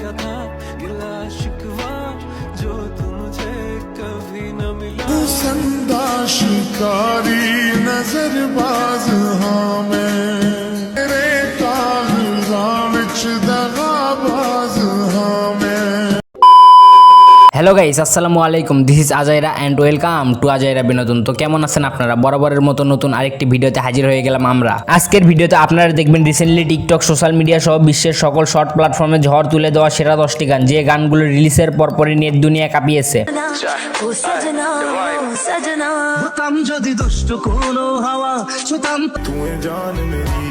का था गिला शिकवा जो तुझे कभी न मिला संदा शिकारी नजरबाज हाँ मैं तेरे कागज़ां विच दगाबाज हाँ मैं। হ্যালো গাইস, আসসালামু আলাইকুম। This is Ajaira and welcome to Ajaira Binodon. তো কেমন আছেন আপনারা? বরাবরের মতো নতুন আরেকটি ভিডিওতে হাজির হয়ে গেলাম আমরা। আজকের ভিডিওতে আপনারা দেখবেন রিসেন্টলি টিকটক, সোশ্যাল মিডিয়া সহ বিশ্বের সকল শর্ট প্ল্যাটফর্মে ঝড় তুলে দেওয়া সেরা 10টি গান, যে গানগুলো রিলিজের পরপরই নেট দুনিয়া কাঁপিয়েছে। হতাম যদি দুষ্ট কোনো হাওয়া ছুতাম तू जान मेरी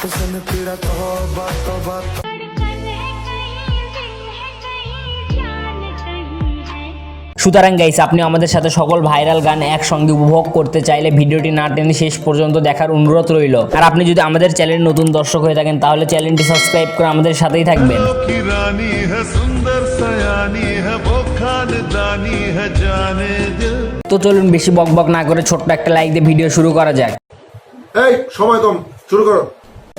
हुस्न तेरा तौबा तौबा। সুতরাং গাইস, আপনি আমাদের সাথে সকল ভাইরাল গান একসঙ্গে উপভোগ করতে চাইলে ভিডিওটি না টেনে শেষ পর্যন্ত দেখার অনুরোধ রইল। আর আপনি যদি আমাদের চ্যানেলের নতুন দর্শক হয়ে থাকেন তাহলে চ্যানেলটি সাবস্ক্রাইব করে আমাদের সাথেই থাকবেন। की रानी है सुंदर सयानी है वो खानदानी है जाने दिल। তো চলুন বেশি বকবক না করে ছোট্ট একটা লাইক দিয়ে ভিডিও শুরু করা যাক। এই সময় কম, শুরু করো।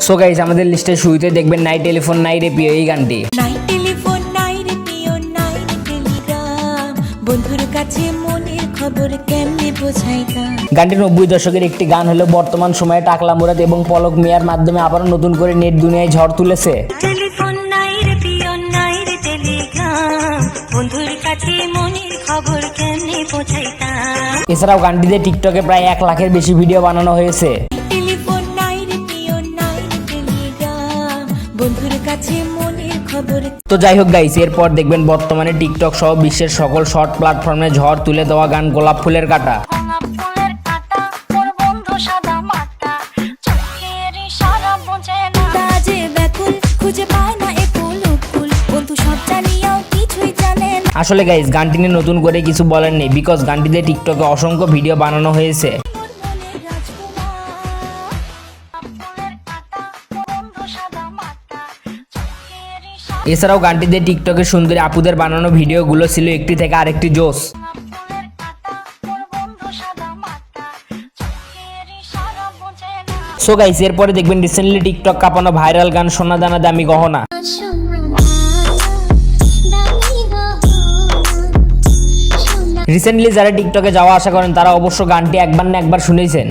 সো গাইস, আমাদের লিস্টের শুরুতে দেখবেন নাই টেলিফোন নাই রে প্রিয়, এই গানটি। নাই টেলিফোন নাই রে প্রিয় নাই রে টেলিগ্রাম, বন্ধুর কাছে মনের খবর কেমনে বোঝাইতাম। গানটি 90 দশকের একটি গান হলেও বর্তমান সময়ে টাকলা মুরাদ এবং পলক মিয়ার মাধ্যমে আবারও নতুন করে নেট দুনিয়ায় ঝড় তুলেছে। টেলিফোন নাই রে প্রিয় নাই রে টেলিগ্রাম, বন্ধুর কাছে মনের খবর কেমনে বোঝাইতাম। এছাড়াও গানটিতে টিকটকে প্রায় 1 লাখের বেশি ভিডিও বানানো হয়েছে। টেলিফোন নাই রে প্রিয় নাই রে টেলিগ্রাম, বন্ধুর কাছে মনের খবর। তো যাই হোক গাইস, এরপর দেখবেন বর্তমানে টিকটক সহ বিশ্বের সকল শর্ট প্ল্যাটফর্মে ঝড় তুলে দেওয়া গান গোলাপ ফুলের কাঁটা। ফুলের কাঁটা মোর বন্ধু সাদা মাটা, চোখের ইশারা বোঝে না, বাজে ব্যাকুল খুঁজে পায় না এ ফুল ফুল, বন্ধু সব জানিয়াও কিছুই জানে না। আসলে গাইস, গানটি নিয়ে নতুন করে কিছু বলার নেই, বিকজ গানটিতে টিকটকে অসংখ্য ভিডিও বানানো হয়েছে। মোর মনের রাজকুমার, ফুলের কাঁটা মোর বন্ধু সাদা মাটা, চোখের ইশারা। এছাড়াও গানটিতে টিকটকে সুন্দরী আপুদের বানানো ভিডিওগুলো ছিল একটি থেকে আরেকটি জোস। ফুলের কাঁটা মোর বন্ধু সাদা মাটা, চোখের ইশারা বোঝে না। সো গাইস, এরপরে দেখবেন রিসেন্টলি টিকটক কাঁপানো ভাইরাল গান সোনা দানা দামি গহনা। রিসেন্টলি যারা টিকটকে যাওয়া আসা করেন তারা অবশ্য গানটি একবার না একবার শুনেছেন।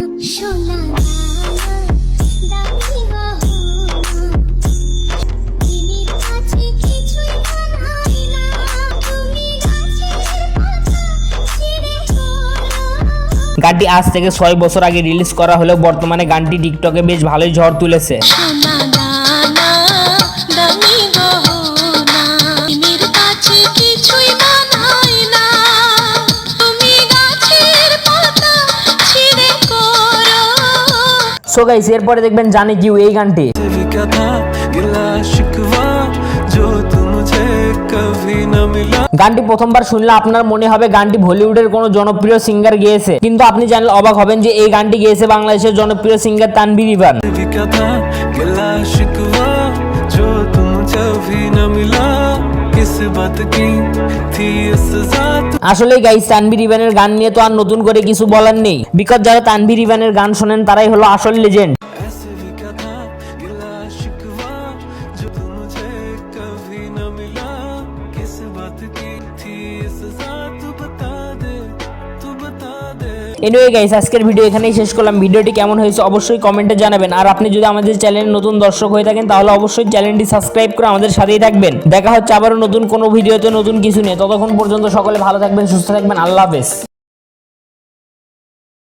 গানটি আজ থেকে 6 বছর আগে রিলিজ করা হলেও বর্তমানে গানটি টিকটকে বেশ ভালোই ঝড় তুলেছে। সো গাইস, এরপরে দেখবেন জানে কিউ, এই গানটি। का था गिला शिकवा जो तुझे कभी न मिला। গানটি প্রথমবার শুনলে আপনার মনে হবে গানটি বলিউডের কোনো জনপ্রিয় সিঙ্গার গেয়েছে, কিন্তু আপনি জানলে অবাক হবেন যে এই গানটি গেয়েছে বাংলাদেশের জনপ্রিয় সিঙ্গার তানভীর ইভান। का था गिला शिकवा जो तुझे भी न मिला, किस बात की थी सजा। আসলে গাইস, তানভীর ইভানের গান নিয়ে তো আর নতুন করে কিছু বলার নেই, বিকজ যারা তানভীর ইভানের গান শোনেন তারাই হলো আসল লেজেন্ড। ऐसे भी क्या था गिला शिकवा जो तुझे कभी न मिला, किस बात की थी सजा। तू बता दे, तू बता दे। এনিওয়ে গাইস, আজকের ভিডিও এখানেই শেষ করলাম। ভিডিওটি কেমন হয়েছে অবশ্যই কমেন্টে জানাবেন। আর আপনি যদি আমাদের চ্যানেলে নতুন দর্শক হয়ে থাকেন তাহলে অবশ্যই চ্যানেলটি সাবস্ক্রাইব করে আমাদের সাথেই থাকবেন। দেখা হচ্ছে আবারও নতুন কোনো ভিডিওতে নতুন কিছু নিয়ে। ততক্ষণ পর্যন্ত সকলে ভালো থাকবেন, সুস্থ থাকবেন। আল্লাহ হাফেজ।